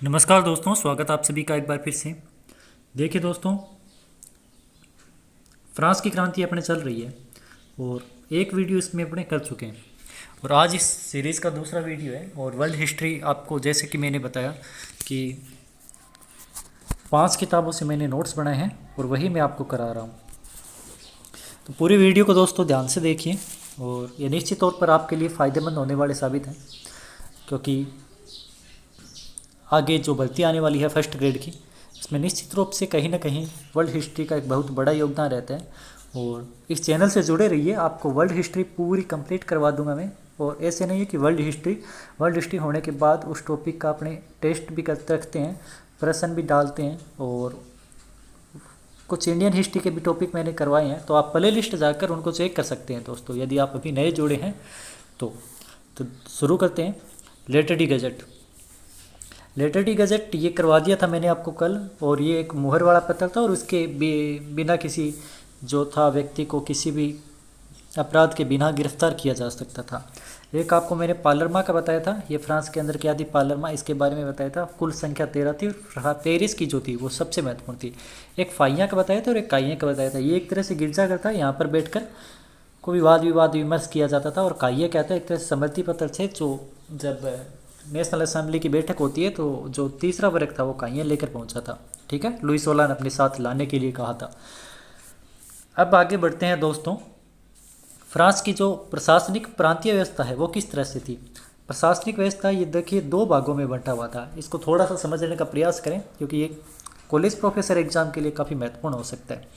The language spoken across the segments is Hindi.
नमस्कार दोस्तों, स्वागत आप सभी का एक बार फिर से। देखिए दोस्तों, फ्रांस की क्रांति अपने चल रही है और एक वीडियो इसमें अपने कर चुके हैं और आज इस सीरीज़ का दूसरा वीडियो है। और वर्ल्ड हिस्ट्री आपको, जैसे कि मैंने बताया कि 5 किताबों से मैंने नोट्स बनाए हैं और वही मैं आपको करा रहा हूँ। तो पूरी वीडियो को दोस्तों ध्यान से देखिए और ये निश्चित तौर पर आपके लिए फ़ायदेमंद होने वाले साबित हैं, क्योंकि आगे जो भर्ती आने वाली है फर्स्ट ग्रेड की, इसमें निश्चित रूप से कहीं ना कहीं वर्ल्ड हिस्ट्री का एक बहुत बड़ा योगदान रहता है। और इस चैनल से जुड़े रहिए, आपको वर्ल्ड हिस्ट्री पूरी कंप्लीट करवा दूंगा मैं। और ऐसे नहीं है कि वर्ल्ड हिस्ट्री होने के बाद उस टॉपिक का अपने टेस्ट भी करते रखते हैं, प्रश्न भी डालते हैं। और कुछ इंडियन हिस्ट्री के भी टॉपिक मैंने करवाए हैं, तो आप प्ले लिस्ट जाकर उनको चेक कर सकते हैं दोस्तों, यदि आप अभी नए जुड़े हैं तो शुरू करते हैं। Letter D gazette, letter D gazette ये करवा दिया था मैंने आपको कल, और ये एक मुहर वाला पत्र था और उसके बिना किसी जो था व्यक्ति को किसी भी अपराध के बिना गिरफ्तार किया जा सकता था। एक आपको मैंने पालरमा का बताया था, ये फ्रांस के अंदर क्या थी पालरमा, इसके बारे में बताया था। कुल संख्या 13 थी और पेरिस की जो थी वो सबसे महत्वपूर्ण थी। एक फाइया का बताया था और एक काइया का बताया था। ये एक तरह से गिरजाघर था, यहाँ पर बैठकर कोई वाद विमर्श किया जाता था। और काइया क्या था, एक तरह से सम्मति पत्र थे, जो जब नेशनल असेंबली की बैठक होती है तो जो तीसरा वर्ग था वो काइयाँ लेकर पहुंचा था। ठीक है, लुई 16 ने अपने साथ लाने के लिए कहा था। अब आगे बढ़ते हैं दोस्तों। फ्रांस की जो प्रशासनिक प्रांतीय व्यवस्था है वो किस तरह से थी। प्रशासनिक व्यवस्था ये देखिए 2 भागों में बंटा हुआ था। इसको थोड़ा सा समझने का प्रयास करें, क्योंकि ये कॉलेज प्रोफेसर एग्जाम के लिए काफ़ी महत्वपूर्ण हो सकता है।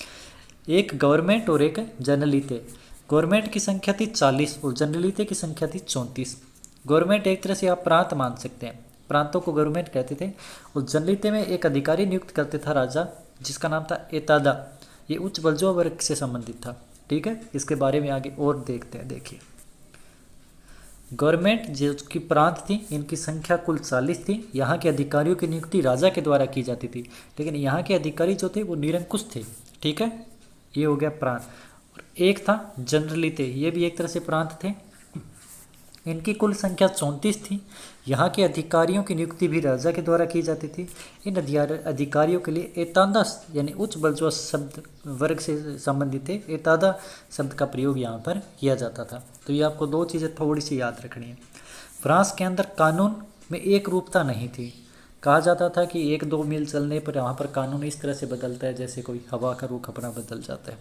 एक गवर्नमेंट और एक जनरलिते। गवर्नमेंट की संख्या थी 40 और जनरलिते की संख्या थी 34। गवर्नमेंट एक तरह से आप प्रांत मान सकते हैं, प्रांतों को गवर्नमेंट कहते थे। और जनरलिते में एक अधिकारी नियुक्त करते था राजा, जिसका नाम था एतादा। ये उच्च बर्जुआ वर्ग से संबंधित था। ठीक है, इसके बारे में आगे और देखते हैं। देखिए, गवर्नमेंट जो की प्रांत थी, इनकी संख्या कुल 40 थी। यहाँ के अधिकारियों की नियुक्ति राजा के द्वारा की जाती थी, लेकिन यहाँ के अधिकारी जो थे वो निरंकुश थे। ठीक है, ये हो गया प्रांत। और एक था जनरलिते, ये भी एक तरह से प्रांत थे। इनकी कुल संख्या 34 थी। यहाँ के अधिकारियों की नियुक्ति भी राजा के द्वारा की जाती थी। इन अधिकारियों के लिए एतादा यानी उच्च बर्जुआ शब्द वर्ग से संबंधित थे, एतादा शब्द का प्रयोग यहाँ पर किया जाता था। तो ये आपको 2 चीज़ें थोड़ी सी याद रखनी है। फ्रांस के अंदर कानून में एक रूपता नहीं थी। कहा जाता था कि 1-2 मील चलने पर यहाँ पर कानून इस तरह से बदलता है जैसे कोई हवा का रुख अपना बदल जाता है।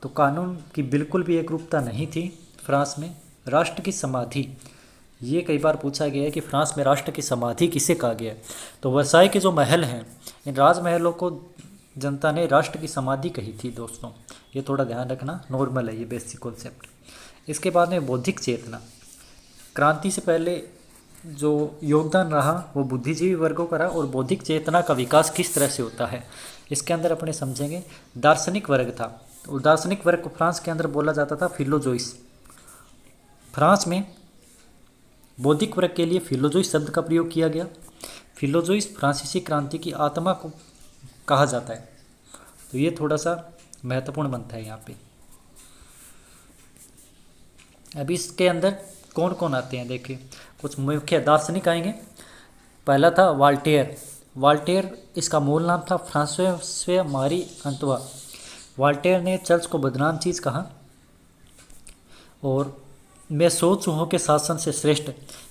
तो कानून की बिल्कुल भी एक रूपता नहीं थी फ्रांस में। राष्ट्र की समाधि, ये कई बार पूछा गया है कि फ्रांस में राष्ट्र की समाधि किसे कहा गया है। तो वर्साई के जो महल हैं, इन राजमहलों को जनता ने राष्ट्र की समाधि कही थी दोस्तों। ये थोड़ा ध्यान रखना, नॉर्मल है ये बेसिक कॉन्सेप्ट। इसके बाद में बौद्धिक चेतना। क्रांति से पहले जो योगदान रहा वो बुद्धिजीवी वर्गों का रहा। और बौद्धिक चेतना का विकास किस तरह से होता है, इसके अंदर अपने समझेंगे। दार्शनिक वर्ग था, और दार्शनिक वर्ग को फ्रांस के अंदर बोला जाता था फिलोजोइस। फ्रांस में बौद्धिक वर्ग के लिए फिलोजोइस शब्द का प्रयोग किया गया। फिलोजोइस फ्रांसीसी क्रांति की आत्मा को कहा जाता है। तो ये थोड़ा सा महत्वपूर्ण बनता है यहाँ पे। अब इसके अंदर कौन कौन आते हैं, देखिए कुछ मुख्य दार्शनिक आएंगे। पहला था वाल्टेयर। वाल्टेयर, इसका मूल नाम था फ्रांसोis मारी अंतवा। वाल्टेयर ने चर्च को बदनाम चीज़ कहा और मैं 100 चूहों के शासन से श्रेष्ठ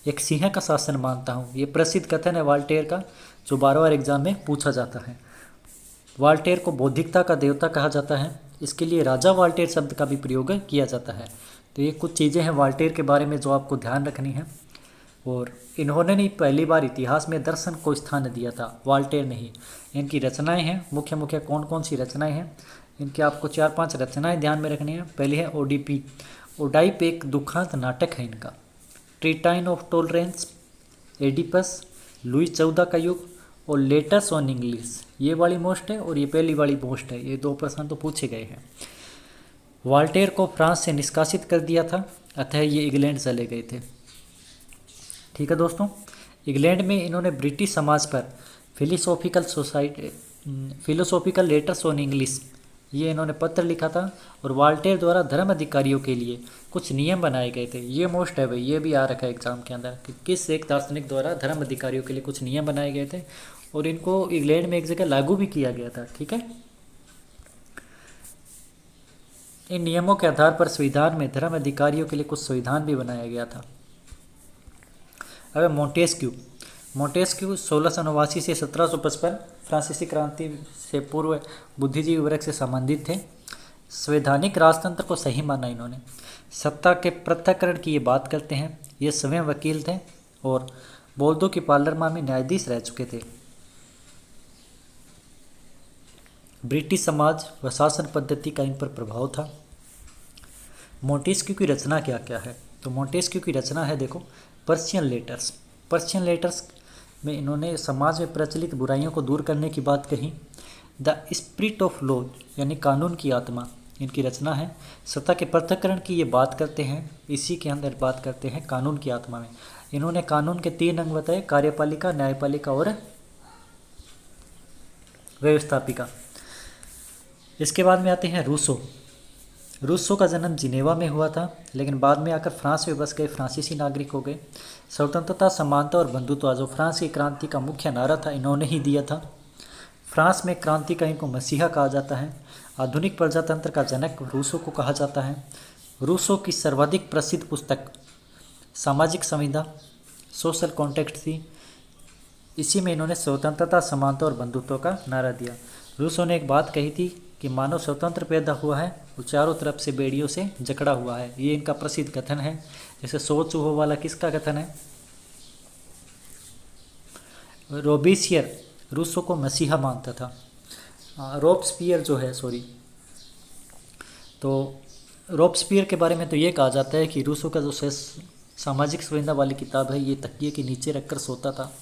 एक सिंह का शासन मानता हूँ। ये प्रसिद्ध कथन है वाल्टेयर का, जो बार एग्जाम में पूछा जाता है। वाल्टेयर को बौद्धिकता का देवता कहा जाता है। इसके लिए राजा वाल्टेयर शब्द का भी प्रयोग किया जाता है। तो ये कुछ चीज़ें हैं वाल्टेयर के बारे में जो आपको ध्यान रखनी है। और इन्होंने नहीं पहली बार इतिहास में दर्शन को स्थान दिया था, वाल्टेयर ने ही। इनकी रचनाएँ हैं, मुख्य मुख्य कौन कौन सी रचनाएँ हैं, इनके आपको 4-5 रचनाएँ ध्यान में रखनी है। पहली है ओडीपी। ओडाइप एक दुखांत नाटक है इनका। ट्रीटाइन ऑफ टॉलरेंस, एडिपस, लुई 14 का युग और लेटर्स ऑन इंग्लिश, ये वाली मोस्ट है और ये पहली वाली मोस्ट है। ये 2 प्रश्न तो पूछे गए हैं। वाल्टेयर को फ्रांस से निष्कासित कर दिया था, अतः ये इंग्लैंड चले गए थे। ठीक है दोस्तों, इंग्लैंड में इन्होंने ब्रिटिश समाज पर फिलोसॉफिकल लेटर्स ऑन इंग्लिश ये इन्होंने पत्र लिखा था। और वाल्टेयर द्वारा धर्म अधिकारियों के लिए कुछ नियम बनाए गए थे। ये मोस्ट है भाई, ये भी आ रखा है एग्जाम के अंदर कि किस एक दार्शनिक द्वारा धर्म अधिकारियों के लिए कुछ नियम बनाए गए थे और इनको इंग्लैंड में एक जगह लागू भी किया गया था। ठीक है, इन नियमों के आधार पर संविधान में धर्म अधिकारियों के लिए कुछ संविधान भी बनाया गया था। अब मोंटेस्क्यू 1689 से 1755 फ्रांसीसी क्रांति से पूर्व बुद्धिजीवी वर्ग से संबंधित थे। संवैधानिक राजतंत्र को सही माना इन्होंने। सत्ता के पृथक्करण की ये बात करते हैं। ये स्वयं वकील थे और बोर्दो की पार्लरमा में न्यायाधीश रह चुके थे। ब्रिटिश समाज व शासन पद्धति का इन पर प्रभाव था। मोंटेस्क्यू की रचना क्या क्या है? तो मोंटेस्क्यू की रचना है, देखो, पर्शियन लेटर्स। पर्शियन लेटर्स में इन्होंने समाज में प्रचलित बुराइयों को दूर करने की बात कही। द स्पिरिट ऑफ लॉ यानी कानून की आत्मा इनकी रचना है। सत्ता के पृथक्करण की ये बात करते हैं, इसी के अंदर बात करते हैं कानून की आत्मा में। इन्होंने कानून के 3 अंग बताए, कार्यपालिका, न्यायपालिका और व्यवस्थापिका। इसके बाद में आते हैं रूसो का जन्म जिनेवा में हुआ था, लेकिन बाद में आकर फ्रांस में बस गए, फ्रांसीसी नागरिक हो गए। स्वतंत्रता, समानता और बंधुत्व जो फ्रांस की क्रांति का मुख्य नारा था, इन्होंने ही दिया था। फ्रांस में क्रांतिकारियों को मसीहा कहा जाता है। आधुनिक प्रजातंत्र का जनक रूसो को कहा जाता है। रूसो की सर्वाधिक प्रसिद्ध पुस्तक सामाजिक संविदा, सोशल कॉन्टेक्स्ट थी। इसी में इन्होंने स्वतंत्रता, समानता और बंधुत्व का नारा दिया। रूसो ने एक बात कही थी कि मानव स्वतंत्र पैदा हुआ है और चारों तरफ से बेड़ियों से जकड़ा हुआ है। ये इनका प्रसिद्ध कथन है। जैसे 100 चूहों वाला किसका कथन है? रोबेस्पियर रूसो को मसीहा मानता था। रोबेस्पियर जो है, तो रोबेस्पियर के बारे में तो ये कहा जाता है कि रूसो का जो सामाजिक संवेदना वाली किताब है, ये तकिए के नीचे रखकर सोता था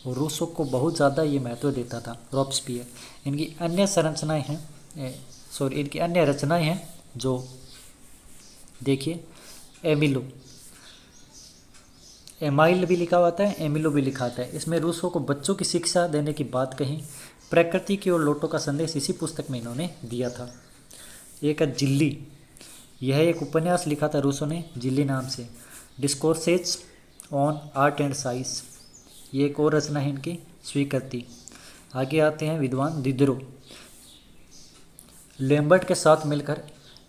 और रूसो को बहुत ज़्यादा ये महत्व देता था रोबेस्पियर। इनकी अन्य संरचनाएं हैं, इनकी अन्य रचनाएं हैं जो देखिए, एमाइल भी लिखा हुआ है, एमिलो भी लिखा आता है। इसमें रूसो को बच्चों की शिक्षा देने की बात कही। प्रकृति की ओर लौटो का संदेश इसी पुस्तक में इन्होंने दिया था। एक है जिल्ली, यह एक उपन्यास लिखा था रूसो ने जिल्ली नाम से। Discourses on art and science, ये एक और रचना है इनकी, स्वीकृति। आगे आते हैं विद्वान दिदरो, लैम्बर्ट के साथ मिलकर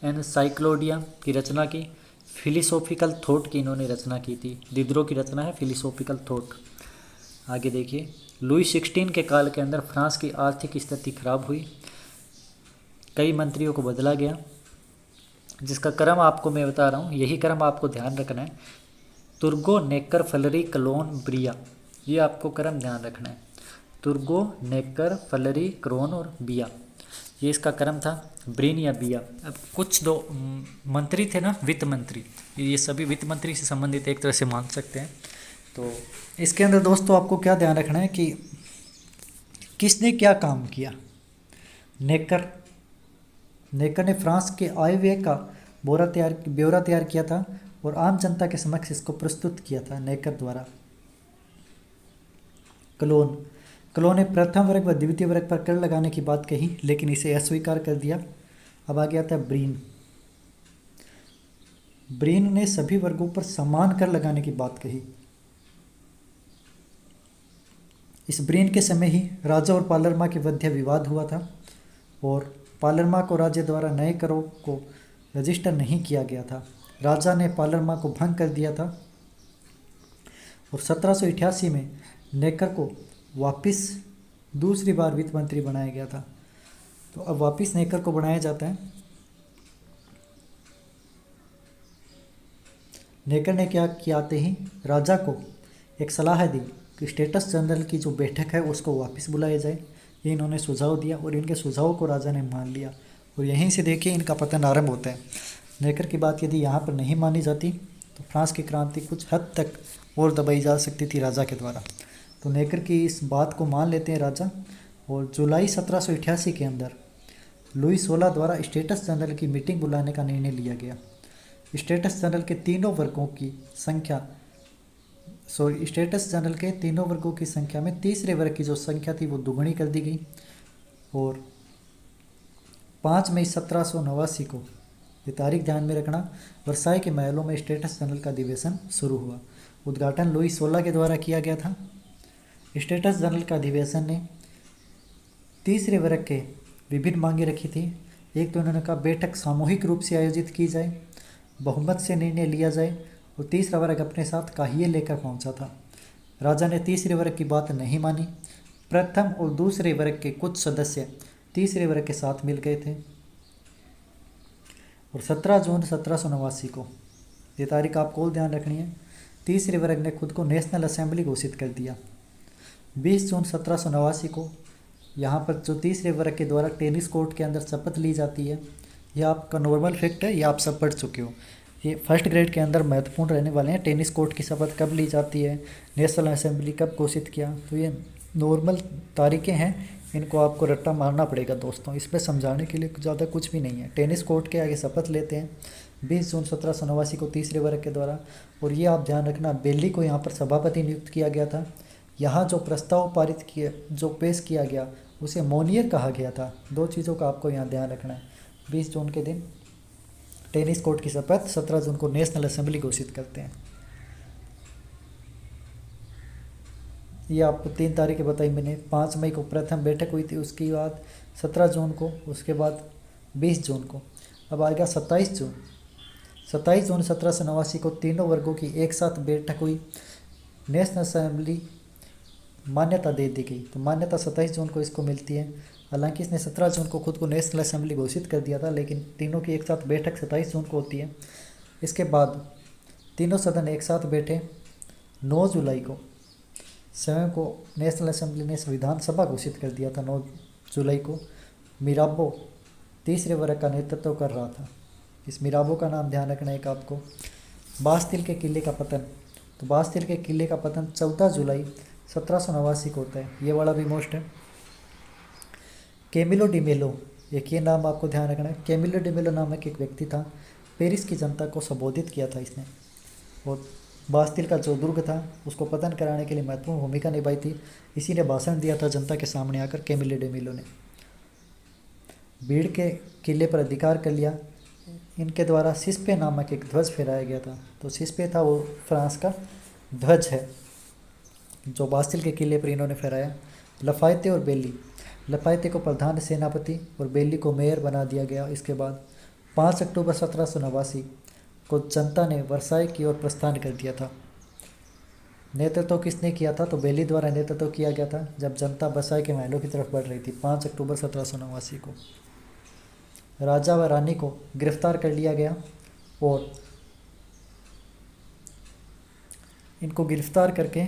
एनसाइक्लोडिया की रचना की। फिलोसॉफिकल थॉट की इन्होंने रचना की थी। दिदरो की रचना है फिलोसॉफिकल थॉट। आगे देखिए, लुई 16 के काल के अंदर फ्रांस की आर्थिक स्थिति खराब हुई, कई मंत्रियों को बदला गया, जिसका क्रम आपको मैं बता रहा हूँ, यही क्रम आपको ध्यान रखना है। तुर्गो, नेकर, फलरी, क्लोन, ब्रिया, ये आपको क्रम ध्यान रखना है। तुर्गो, नेकर, फलरी, क्रोन और बिया, ये इसका क्रम था। ब्रेन या बिया। अब कुछ दो मंत्री थे ना, वित्त मंत्री, ये सभी वित्त मंत्री से संबंधित एक तरह से मान सकते हैं। तो इसके अंदर दोस्तों आपको क्या ध्यान रखना है कि किसने क्या काम किया। नेकर ने फ्रांस के आय व्यय का ब्यौरा तैयार किया था और आम जनता के समक्ष इसको प्रस्तुत किया था नेकर द्वारा। क्लोन ने प्रथम वर्ग व द्वितीय वर्ग पर कर लगाने की बात कही, लेकिन इसे अस्वीकार कर दिया। अब आगे आता है ब्रीन ने सभी वर्गों पर समान कर लगाने की बात कही। इस ब्रीन के समय ही राजा और पालरमा के मध्य विवाद हुआ था और पालरमा को राज्य द्वारा नए करों को रजिस्टर नहीं किया गया था। राजा ने पालरमा को भंग कर दिया था और 1788 में नेकर को वापस दूसरी बार वित्त मंत्री बनाया गया था। तो अब वापस नेकर को बनाया जाता है। नेकर ने क्या किया, आते ही राजा को एक सलाह दी कि स्टेटस जनरल की जो बैठक है उसको वापस बुलाया जाए। ये इन्होंने सुझाव दिया और इनके सुझाव को राजा ने मान लिया और यहीं से देखिए इनका पतन आरंभ होता है। नेकर की बात यदि यहाँ पर नहीं मानी जाती तो फ्रांस की क्रांति कुछ हद तक और दबाई जा सकती थी राजा के द्वारा। तो नेकर की इस बात को मान लेते हैं राजा और जुलाई 1788 के अंदर लुई 16 द्वारा स्टेटस जनरल की मीटिंग बुलाने का निर्णय लिया गया। स्टेटस जनरल के तीनों वर्गों की संख्या में तीसरे वर्ग की जो संख्या थी वो दुगनी कर दी गई और 5 मई 1789 को, ये तारीख ध्यान में रखना, वर्साई के महलों में स्टेटस जनरल का अधिवेशन शुरू हुआ। उद्घाटन लुई 16 के द्वारा किया गया था। स्टेटस जनरल का अधिवेशन ने तीसरे वर्ग के विभिन्न मांगे रखी थी। एक तो उन्होंने कहा बैठक सामूहिक रूप से आयोजित की जाए, बहुमत से निर्णय लिया जाए, और तीसरा वर्ग अपने साथ काहिए लेकर पहुंचा था। राजा ने तीसरे वर्ग की बात नहीं मानी। प्रथम और दूसरे वर्ग के कुछ सदस्य तीसरे वर्ग के साथ मिल गए थे और 17 जून 1789 को, ये तारीख आपको ध्यान रखनी है, तीसरे वर्ग ने खुद को नेशनल असेंबली घोषित कर दिया। 20 जून 1789 को यहाँ पर जो तीसरे वर्ग के द्वारा टेनिस कोर्ट के अंदर शपथ ली जाती है, यह आपका नॉर्मल फैक्ट है, ये आप सब पढ़ चुके हो। ये फर्स्ट ग्रेड के अंदर महत्वपूर्ण रहने वाले हैं। टेनिस कोर्ट की शपथ कब ली जाती है, नेशनल असेंबली कब घोषित किया, तो ये नॉर्मल तारीखें हैं, इनको आपको रट्टा मारना पड़ेगा दोस्तों। इसमें समझाने के लिए ज़्यादा कुछ भी नहीं है। टेनिस कोर्ट के आगे शपथ लेते हैं 20 जून 1789 को तीसरे वर्ग के द्वारा। और ये आप ध्यान रखना, बेली को यहाँ पर सभापति नियुक्त किया गया था। यहाँ जो प्रस्ताव पारित किया, जो पेश किया गया, उसे मोनियर कहा गया था। दो चीज़ों का आपको यहाँ ध्यान रखना है। 20 जून के दिन टेनिस कोर्ट की शपथ, 17 जून को नेशनल असेंबली घोषित करते हैं। ये आपको 3 तारीखें बताई मैंने। 5 मई को प्रथम बैठक हुई थी, उसके बाद 17 जून को, उसके बाद 20 जून को। अब आएगा 27 जून। 27 जून 1789 को तीनों वर्गों की एक साथ बैठक हुई, नेशनल असेंबली मान्यता दे दी गई। तो मान्यता 27 जून को इसको मिलती है। हालांकि इसने 17 जून को खुद को नेशनल असेंबली घोषित कर दिया था, लेकिन तीनों की एक साथ बैठक 27 जून को होती है। इसके बाद तीनों सदन एक साथ बैठे 9 जुलाई को। स्वयं को नेशनल असेंबली ने संविधान सभा घोषित कर दिया था 9 जुलाई को। मिराबो तीसरे वर्ग का नेतृत्व कर रहा था। इस मिराबो का नाम ध्यान रखना है आपको। बास्तिल के किले का पतन, तो बास्तिल के किले का पतन 14 जुलाई 1789 को होता है। ये वाला भी मोस्ट है। कैमिलो डी मेलो, एक ये नाम आपको ध्यान रखना है। कैमिलो डी मेलो नामक एक व्यक्ति था, पेरिस की जनता को संबोधित किया था इसने, और बास्तिल का जो दुर्ग था उसको पतन कराने के लिए महत्वपूर्ण भूमिका निभाई थी। इसी ने भाषण दिया था जनता के सामने आकर, कैमिलो डी मेलो ने। भीड़ के किले पर अधिकार कर लिया। इनके द्वारा सिस्पे नामक एक ध्वज फहराया गया था। तो सिस्पे था वो फ्रांस का ध्वज है जो बास्तिल के किले पर इन्होंने फहराया। लफायते और बेली, लफायते को प्रधान सेनापति और बेली को मेयर बना दिया गया। इसके बाद 5 अक्टूबर 1789 को जनता ने वर्साई की ओर प्रस्थान कर दिया था। नेतृत्व किसने किया था, तो बेली द्वारा नेतृत्व किया गया था जब जनता वर्साई के महलों की तरफ बढ़ रही थी 5 अक्टूबर 1789 को। राजा व रानी को गिरफ्तार कर लिया गया और इनको गिरफ्तार करके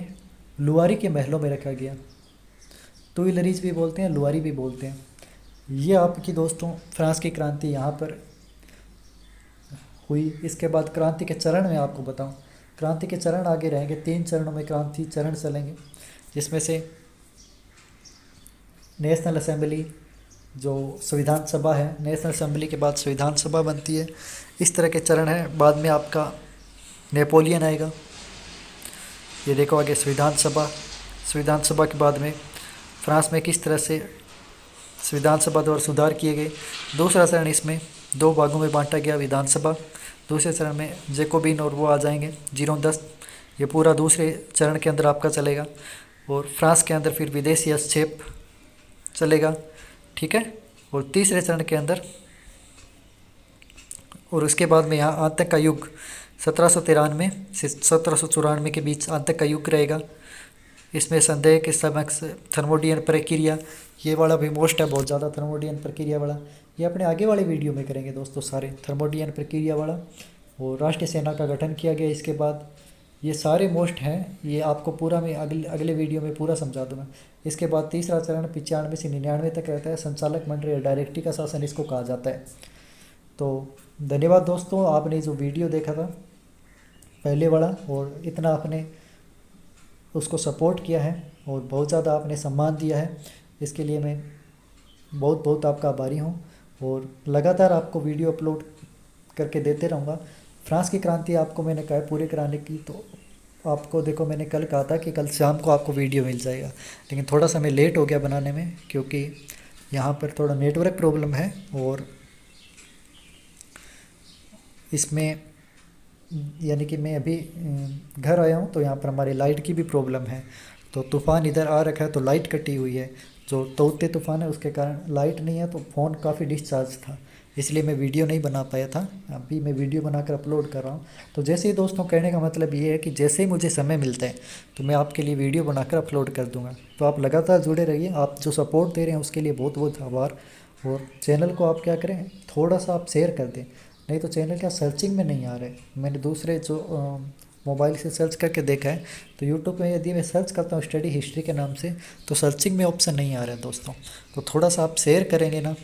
लुआरी के महलों में रखा गया। तुइलरीज भी बोलते हैं, लुआरी भी बोलते हैं। ये आपकी दोस्तों फ्रांस की क्रांति यहाँ पर हुई। इसके बाद क्रांति के चरण में आपको बताऊं, क्रांति के चरण आगे रहेंगे। 3 चरणों में क्रांति चरण चलेंगे, जिसमें से नेशनल असेंबली, जो संविधान सभा है, नेशनल असेंबली के बाद संविधान सभा बनती है। इस तरह के चरण हैं। बाद में आपका नेपोलियन आएगा। ये देखो आगे संविधान सभा, संविधान सभा के बाद में फ्रांस में किस तरह से संविधान सभा द्वारा सुधार किए गए। दूसरा चरण, इसमें 2 भागों में बांटा गया विधानसभा। दूसरे चरण में जैकोबिन और वो आ जाएंगे, जीरोंदस्त। ये पूरा दूसरे चरण के अंदर आपका चलेगा। और फ्रांस के अंदर फिर विदेशी हस्तक्षेप चलेगा, ठीक है। और तीसरे चरण के अंदर, और उसके बाद में यहाँ आतंक का युग 1793 से 1794 के बीच आतंक का युग रहेगा। इसमें संदेह के समक्ष थर्मोडियन प्रक्रिया, ये वाला भी मोस्ट है बहुत ज़्यादा, थर्मोडियन प्रक्रिया वाला। ये अपने आगे वाले वीडियो में करेंगे दोस्तों सारे, थर्मोडियन प्रक्रिया वाला। और राष्ट्रीय सेना का गठन किया गया। इसके बाद ये सारे मोस्ट हैं, ये आपको पूरा मैं अगले वीडियो में पूरा समझा दूँगा। इसके बाद तीसरा चरण 95 से 99 तक रहता है। संचालक मंडल या डायरेक्टरी का शासन इसको कहा जाता है। तो धन्यवाद दोस्तों, आपने जो वीडियो देखा था पहले वाला, और इतना आपने उसको सपोर्ट किया है और बहुत ज़्यादा आपने सम्मान दिया है, इसके लिए मैं बहुत बहुत आपका आभारी हूँ। और लगातार आपको वीडियो अपलोड करके देते रहूँगा। फ्रांस की क्रांति आपको मैंने कहा पूरे कराने की, तो आपको देखो मैंने कल कहा था कि कल शाम को आपको वीडियो मिल जाएगा, लेकिन थोड़ा सा मैं लेट हो गया बनाने में, क्योंकि यहाँ पर थोड़ा नेटवर्क प्रॉब्लम है और इसमें यानी कि मैं अभी घर आया हूँ तो यहाँ पर हमारी लाइट की भी प्रॉब्लम है। तो तूफ़ान इधर आ रखा है तो लाइट कटी हुई है, जो तोते तूफ़ान है उसके कारण लाइट नहीं है, तो फ़ोन काफ़ी डिस्चार्ज था, इसलिए मैं वीडियो नहीं बना पाया था। अभी मैं वीडियो बनाकर अपलोड कर रहा हूँ। तो जैसे ही दोस्तों कहने का मतलब ये है कि जैसे ही मुझे समय मिलता है तो मैं आपके लिए वीडियो बनाकर अपलोड कर दूँगा। तो आप लगातार जुड़े रहिए, आप जो सपोर्ट दे रहे हैं उसके लिए बहुत बहुत आभार। और चैनल को आप क्या करें, थोड़ा सा आप शेयर कर दें, नहीं तो चैनल क्या सर्चिंग में नहीं आ रहे। मैंने दूसरे जो मोबाइल से सर्च करके देखा है तो यूट्यूब में यदि मैं सर्च करता हूँ स्टडी हिस्ट्री के नाम से तो सर्चिंग में ऑप्शन नहीं आ रहा है दोस्तों। तो थोड़ा सा आप शेयर करेंगे ना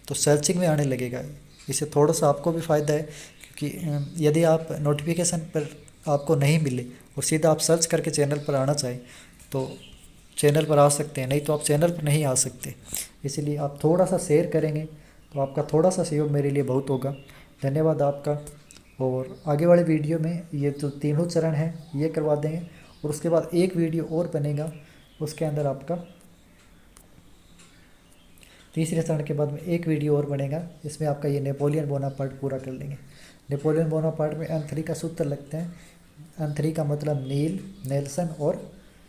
तो सर्चिंग में आने लगेगा। इससे थोड़ा सा आपको भी फ़ायदा है, क्योंकि यदि आप नोटिफिकेशन पर आपको नहीं मिले और सीधा आप सर्च करके चैनल पर आना चाहें तो चैनल पर आ सकते हैं, नहीं तो आप चैनल पर नहीं आ सकते। इसीलिए आप थोड़ा सा शेयर करेंगे तो आपका थोड़ा सा सहयोग मेरे लिए बहुत होगा। धन्यवाद आपका। और आगे वाले वीडियो में ये जो तीनों चरण हैं ये करवा देंगे, और उसके बाद एक वीडियो और बनेगा, उसके अंदर आपका तीसरे चरण के बाद में एक वीडियो और बनेगा, इसमें आपका ये नेपोलियन बोनापार्ट पूरा कर लेंगे। नेपोलियन बोनापार्ट में N3 का सूत्र लगते हैं। N3 का मतलब नील, नेल्सन और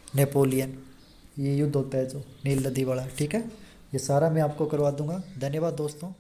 नेपोलियन, ये युद्ध होता है जो नील नदी वाला, ठीक है। ये सारा मैं आपको करवा दूंगा। धन्यवाद दोस्तों।